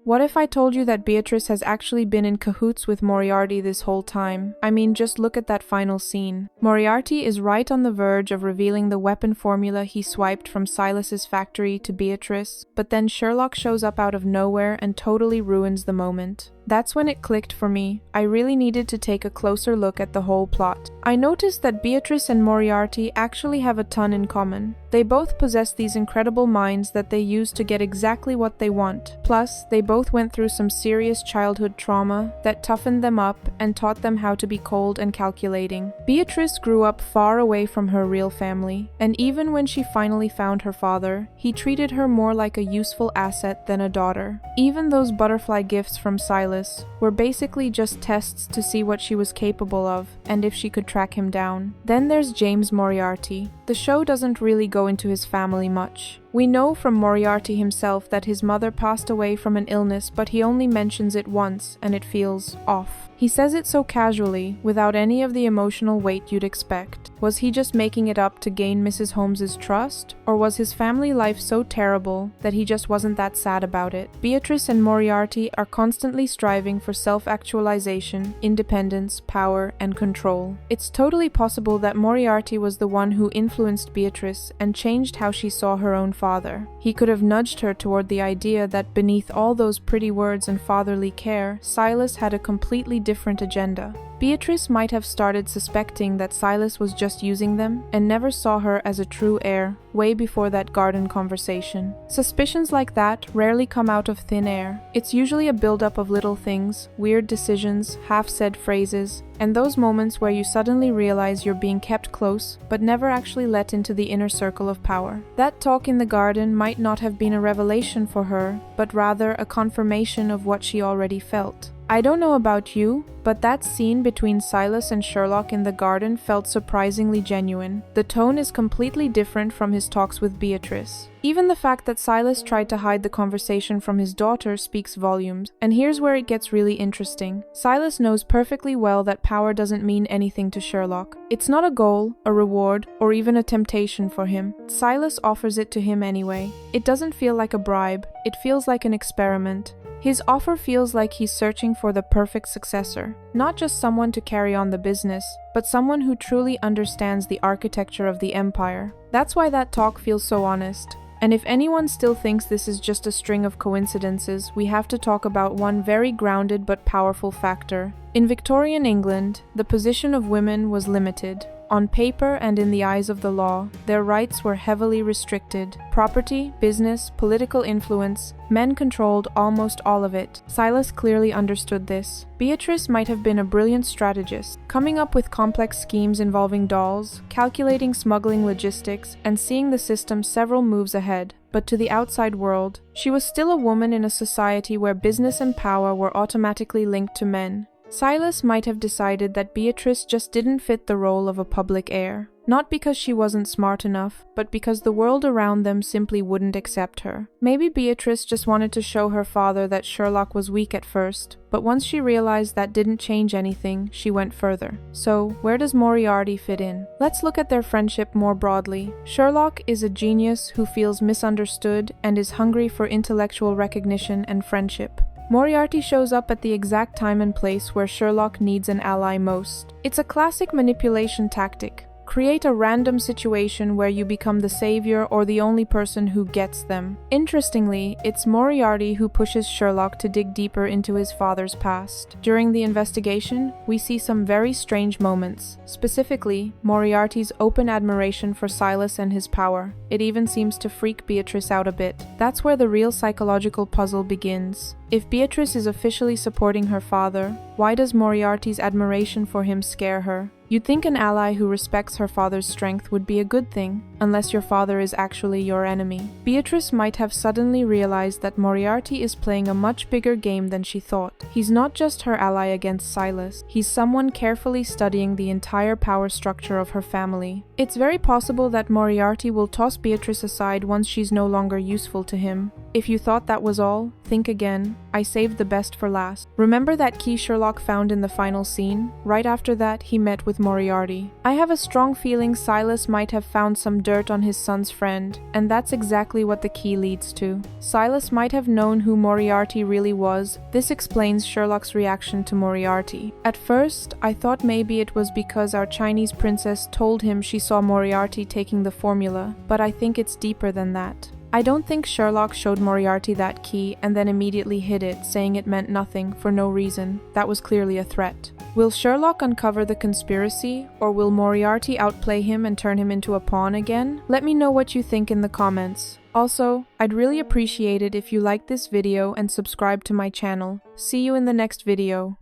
What if I told you that Beatrice has actually been in cahoots with Moriarty this whole time? I mean, just look at that final scene. Moriarty is right on the verge of revealing the weapon formula he swiped from Silas's factory to Beatrice, but then Sherlock shows up out of nowhere and totally ruins the moment. That's when it clicked for me. I really needed to take a closer look at the whole plot. I noticed that Beatrice and Moriarty actually have a ton in common. They both possess these incredible minds that they use to get exactly what they want. Plus, they both went through some serious childhood trauma that toughened them up and taught them how to be cold and calculating. Beatrice grew up far away from her real family, and even when she finally found her father, he treated her more like a useful asset than a daughter. Even those butterfly gifts from Silas were basically just tests to see what she was capable of and if she could track him down. Then there's James Moriarty. The show doesn't really go into his family much. We know from Moriarty himself that his mother passed away from an illness, but he only mentions it once and it feels off. He says it so casually, without any of the emotional weight you'd expect. Was he just making it up to gain Mrs. Holmes's trust? Or was his family life so terrible that he just wasn't that sad about it? Beatrice and Moriarty are constantly striving for self-actualization, independence, power, and control. It's totally possible that Moriarty was the one who influenced Beatrice and changed how she saw her own father. He could have nudged her toward the idea that beneath all those pretty words and fatherly care, Silas had a completely different agenda. Beatrice might have started suspecting that Silas was just using them and never saw her as a true heir, way before that garden conversation. Suspicions like that rarely come out of thin air. It's usually a buildup of little things, weird decisions, half-said phrases, and those moments where you suddenly realize you're being kept close, but never actually let into the inner circle of power. That talk in the garden might not have been a revelation for her, but rather a confirmation of what she already felt. I don't know about you, but that scene between Silas and Sherlock in the garden felt surprisingly genuine. The tone is completely different from his talks with Beatrice. Even the fact that Silas tried to hide the conversation from his daughter speaks volumes, and here's where it gets really interesting. Silas knows perfectly well that power doesn't mean anything to Sherlock. It's not a goal, a reward, or even a temptation for him. Silas offers it to him anyway. It doesn't feel like a bribe, it feels like an experiment. His offer feels like he's searching for the perfect successor, not just someone to carry on the business, but someone who truly understands the architecture of the empire. That's why that talk feels so honest. And if anyone still thinks this is just a string of coincidences, we have to talk about one very grounded but powerful factor. In Victorian England, the position of women was limited. On paper and in the eyes of the law, their rights were heavily restricted. Property, business, political influence, men controlled almost all of it. Silas clearly understood this. Beatrice might have been a brilliant strategist, coming up with complex schemes involving dolls, calculating smuggling logistics, and seeing the system several moves ahead. But to the outside world, she was still a woman in a society where business and power were automatically linked to men. Silas might have decided that Beatrice just didn't fit the role of a public heir. Not because she wasn't smart enough, but because the world around them simply wouldn't accept her. Maybe Beatrice just wanted to show her father that Sherlock was weak at first, but once she realized that didn't change anything, she went further. So, where does Moriarty fit in? Let's look at their friendship more broadly. Sherlock is a genius who feels misunderstood and is hungry for intellectual recognition and friendship. Moriarty shows up at the exact time and place where Sherlock needs an ally most. It's a classic manipulation tactic. Create a random situation where you become the savior or the only person who gets them. Interestingly, it's Moriarty who pushes Sherlock to dig deeper into his father's past. During the investigation, we see some very strange moments. Specifically, Moriarty's open admiration for Silas and his power. It even seems to freak Beatrice out a bit. That's where the real psychological puzzle begins. If Beatrice is officially supporting her father, why does Moriarty's admiration for him scare her? You'd think an ally who respects her father's strength would be a good thing, unless your father is actually your enemy. Beatrice might have suddenly realized that Moriarty is playing a much bigger game than she thought. He's not just her ally against Silas, he's someone carefully studying the entire power structure of her family. It's very possible that Moriarty will toss Beatrice aside once she's no longer useful to him. If you thought that was all, think again. I saved the best for last. Remember that key Sherlock found in the final scene? Right after that, he met with Moriarty. I have a strong feeling Silas might have found some dirt on his son's friend, and that's exactly what the key leads to. Silas might have known who Moriarty really was. This explains Sherlock's reaction to Moriarty. At first, I thought maybe it was because our Chinese princess told him she saw Moriarty taking the formula, but I think it's deeper than that. I don't think Sherlock showed Moriarty that key and then immediately hid it, saying it meant nothing for no reason. That was clearly a threat. Will Sherlock uncover the conspiracy, or will Moriarty outplay him and turn him into a pawn again? Let me know what you think in the comments. Also, I'd really appreciate it if you liked this video and subscribe to my channel. See you in the next video.